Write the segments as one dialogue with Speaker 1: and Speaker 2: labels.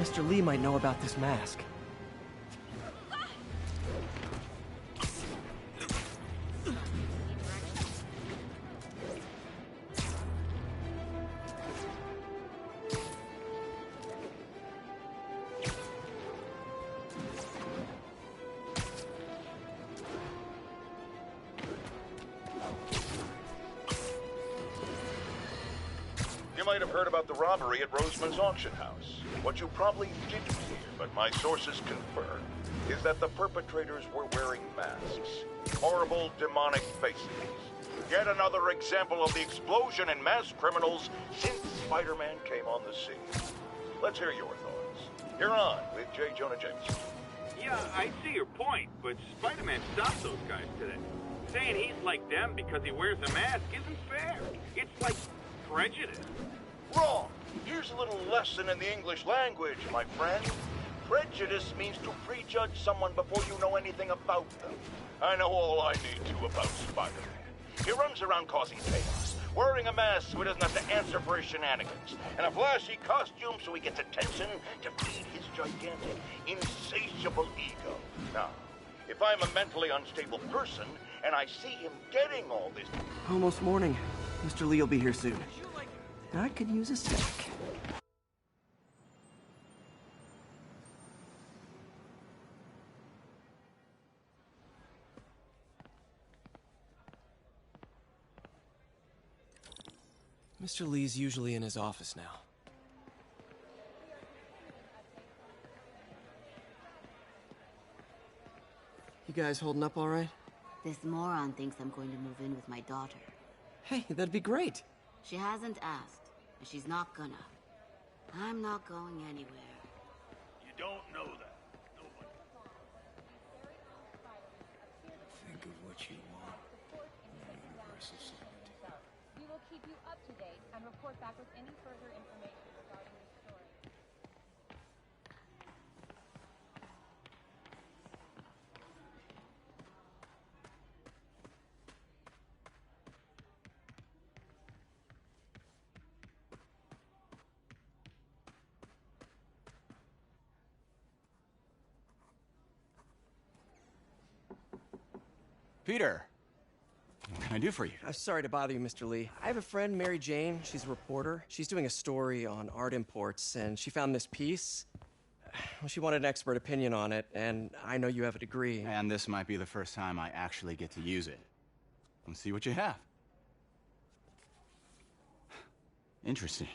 Speaker 1: Mr. Lee might know about this mask.
Speaker 2: You might have heard about the robbery at Roseman's auction house. What you probably didn't hear, but my sources confirm, is that the perpetrators were wearing masks. Horrible, demonic faces. Yet another example of the explosion in mass criminals since Spider-Man came on the scene. Let's hear your thoughts. You're on with J. Jonah Jameson.
Speaker 3: Yeah, I see your point, but Spider-Man stopped those guys today. Saying he's like them because he wears a mask isn't fair. It's like prejudice.
Speaker 2: Wrong. Here's a little lesson in the English language, my friend. Prejudice means to prejudge someone before you know anything about them. I know all I need to about Spider-Man. He runs around causing chaos, wearing a mask so he doesn't have to answer for his shenanigans, and a flashy costume so he gets attention to feed his gigantic, insatiable ego. Now, if I'm a mentally unstable person, and I see him getting all this...
Speaker 1: Almost morning. Mr. Lee will be here soon. I could use a sec. Mr. Lee's usually in his office now. You guys holding up all right?
Speaker 4: This moron thinks I'm going to move in with my daughter.
Speaker 1: Hey, that'd be great.
Speaker 4: She hasn't asked, and she's not gonna. I'm not going anywhere.
Speaker 3: You don't know that. Nobody.
Speaker 5: Think of what you want. Universal sovereignty.
Speaker 6: We will keep you up to date and report back with any further information regarding this story.
Speaker 5: Peter, what can I do for you?
Speaker 1: Sorry to bother you, Mr. Lee. I have a friend, Mary Jane. She's a reporter. She's doing a story on art imports, and she found this piece. Well, she wanted an expert opinion on it, and I know you have a degree.
Speaker 5: And this might be the first time I actually get to use it. Let's see what you have. Interesting.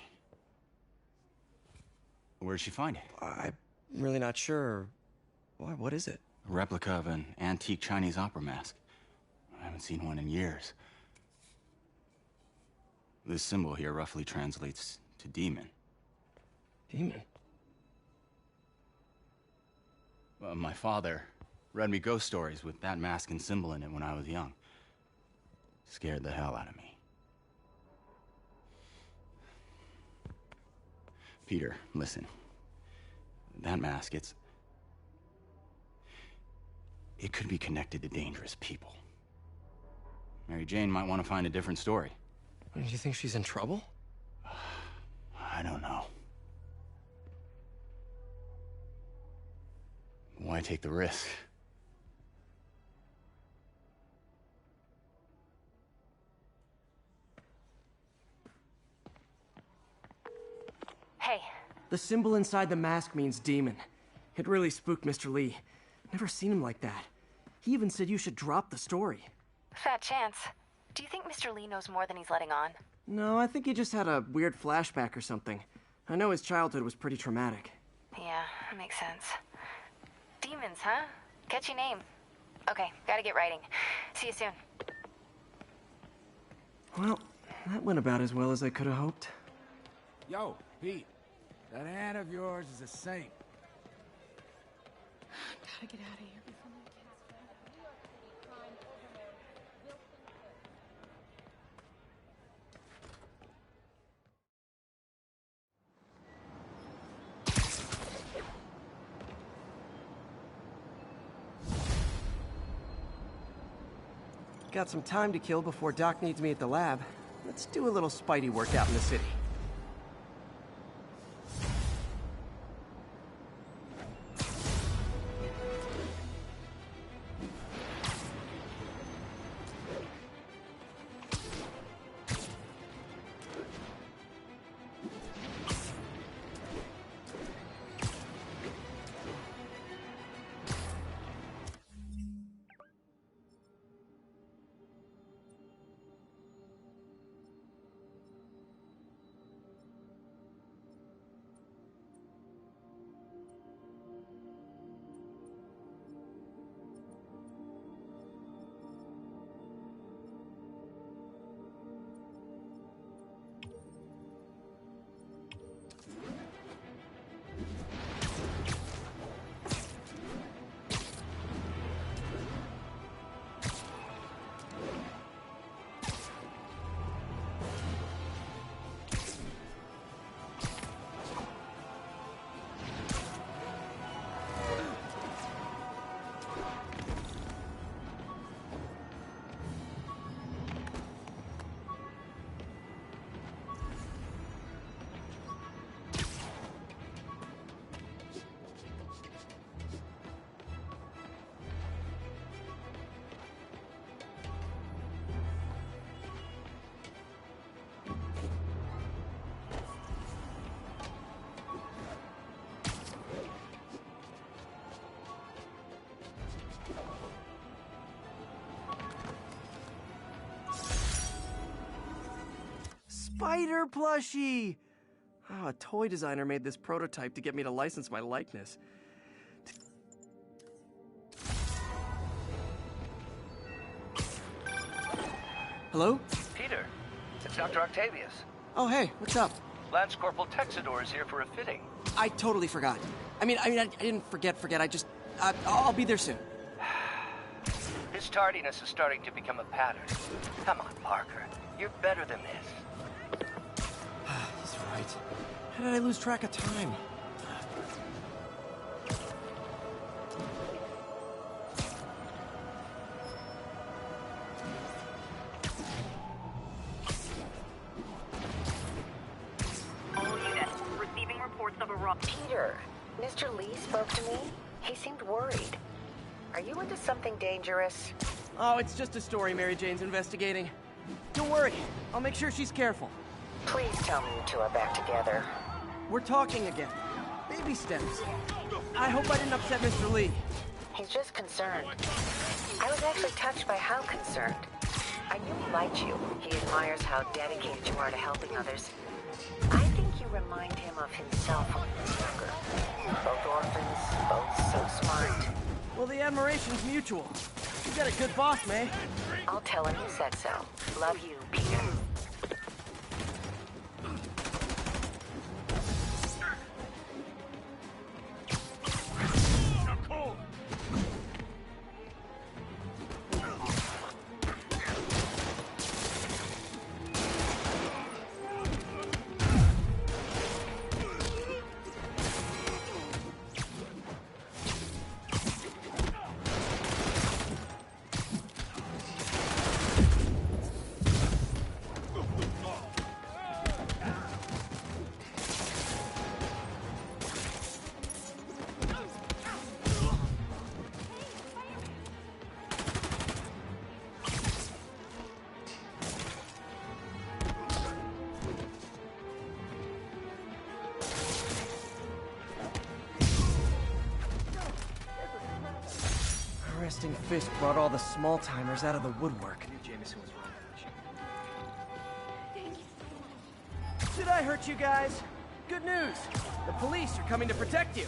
Speaker 5: Where did she find it?
Speaker 1: I'm really not sure. Why, what is it?
Speaker 5: A replica of an antique Chinese opera mask. I haven't seen one in years. This symbol here roughly translates to demon.
Speaker 1: Demon?
Speaker 5: My father read me ghost stories with that mask and symbol in it when I was young. Scared the hell out of me. Peter, listen. That mask, it could be connected to dangerous people. Mary Jane might want to find a different story.
Speaker 1: Do you think she's in trouble?
Speaker 5: I don't know. Why take the risk?
Speaker 7: Hey.
Speaker 1: The symbol inside the mask means demon. It really spooked Mr. Lee. Never seen him like that. He even said you should drop the story.
Speaker 7: Fat chance. Do you think Mr. Lee knows more than he's letting on?
Speaker 1: No, I think he just had a weird flashback or something. I know his childhood was pretty traumatic.
Speaker 7: Yeah, makes sense. Demons, huh? Catchy name. Okay, gotta get writing. See you soon.
Speaker 1: Well, that went about as well as I could have hoped.
Speaker 8: Yo, Pete. That aunt of yours is a saint.
Speaker 6: Gotta get out of here before my kids find
Speaker 1: Got some time to kill before Doc needs me at the lab. Let's do a little Spidey workout in the city. spider plushie! Oh, a toy designer made this prototype to get me to license my likeness. Hello?
Speaker 9: Peter, it's Dr. Octavius.
Speaker 1: Oh, hey, what's up?
Speaker 9: Lance Corporal Texador is here for a fitting.
Speaker 1: I totally forgot. I didn't forget. I'll be there soon.
Speaker 9: His tardiness is starting to become a pattern. Come on, Parker. You're better than this.
Speaker 1: He's right. How did I lose track of time?
Speaker 10: All units receiving reports of a
Speaker 11: Peter, Mr. Lee spoke to me. He seemed worried. Are you into something dangerous?
Speaker 1: Oh, it's just a story Mary Jane's investigating. Don't worry. I'll make sure she's careful.
Speaker 11: Please tell me you two are back together.
Speaker 1: We're talking again. Baby steps. I hope I didn't upset Mr. Lee.
Speaker 11: He's just concerned. I was actually touched by how concerned. I knew he liked you. He admires how dedicated you are to helping others. I think you remind him of himself when he was younger. Both orphans, both so smart.
Speaker 1: Well, the admiration's mutual. You got a good boss, May.
Speaker 11: I'll tell him you said so. Love you, Peter.
Speaker 1: Resting Fist brought all the small-timers out of the woodwork. Did I hurt you guys? Good news! The police are coming to protect you!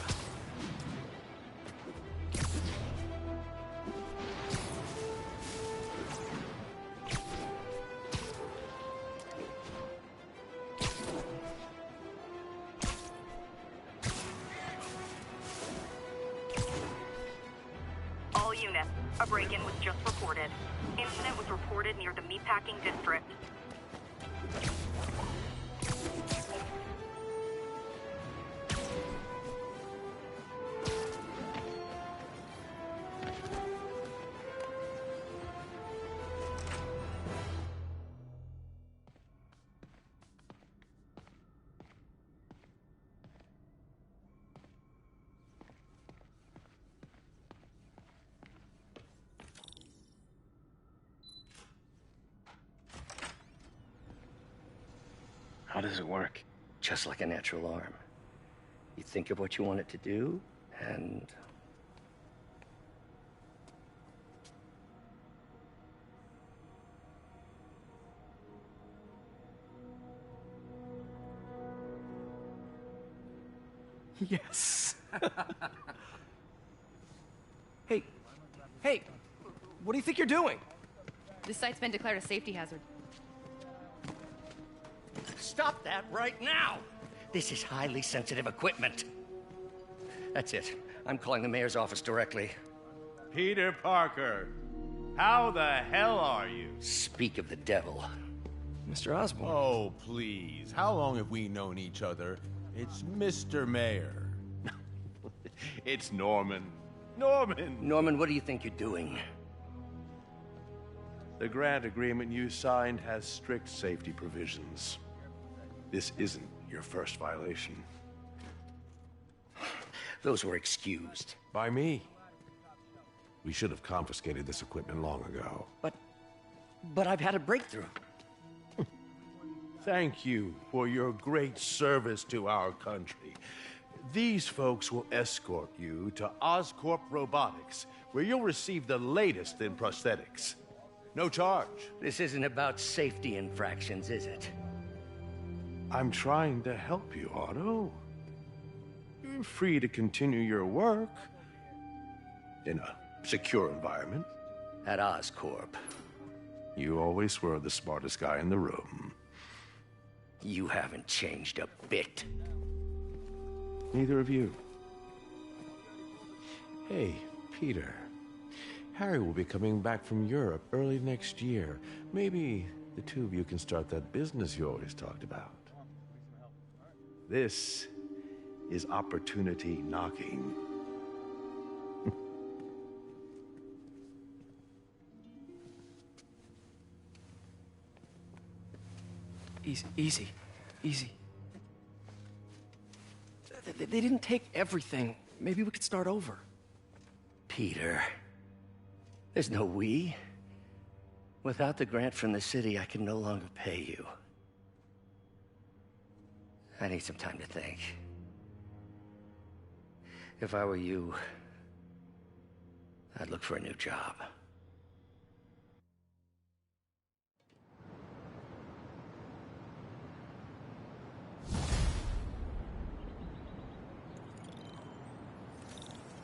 Speaker 10: All units, a break-in was just reported. Incident was reported near the meatpacking district.
Speaker 9: How does it work? Just like a natural arm. You think of what you want it to do, and...
Speaker 1: Yes. Hey, what do you think you're doing?
Speaker 12: This site's been declared a safety hazard.
Speaker 9: Stop that right now! This is highly sensitive equipment. That's it. I'm calling the mayor's office directly.
Speaker 13: Peter Parker, how the hell are you?
Speaker 9: Speak of the devil. Mr. Osborn.
Speaker 13: Oh, please. How long have we known each other? It's Mr. Mayor. It's Norman.
Speaker 9: Norman, what do you think you're doing?
Speaker 13: The grant agreement you signed has strict safety provisions. This isn't your first violation.
Speaker 9: Those were excused.
Speaker 13: By me. We should have confiscated this equipment long ago.
Speaker 9: But I've had a breakthrough.
Speaker 13: Thank you for your great service to our country. These folks will escort you to Oscorp Robotics, where you'll receive the latest in prosthetics. No charge.
Speaker 9: This isn't about safety infractions, is it?
Speaker 13: I'm trying to help you, Otto. You're free to continue your work in a secure environment.
Speaker 9: At Oscorp.
Speaker 13: You always were the smartest guy in the room.
Speaker 9: You haven't changed a bit.
Speaker 13: Neither of you. Hey, Peter. Harry will be coming back from Europe early next year. Maybe the two of you can start that business you always talked about. This is opportunity knocking.
Speaker 1: Easy. They didn't take everything. Maybe we could start over.
Speaker 9: Peter, there's no we. Without the grant from the city, I can no longer pay you. I need some time to think. If I were you, I'd look for a new job.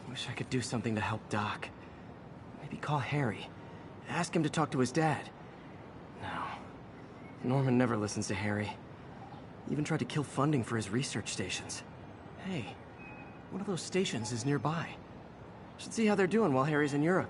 Speaker 1: Wish I could do something to help Doc. Maybe call Harry. Ask him to talk to his dad. No. Norman never listens to Harry. He even tried to kill funding for his research stations. Hey, one of those stations is nearby. Should see how they're doing while Harry's in Europe.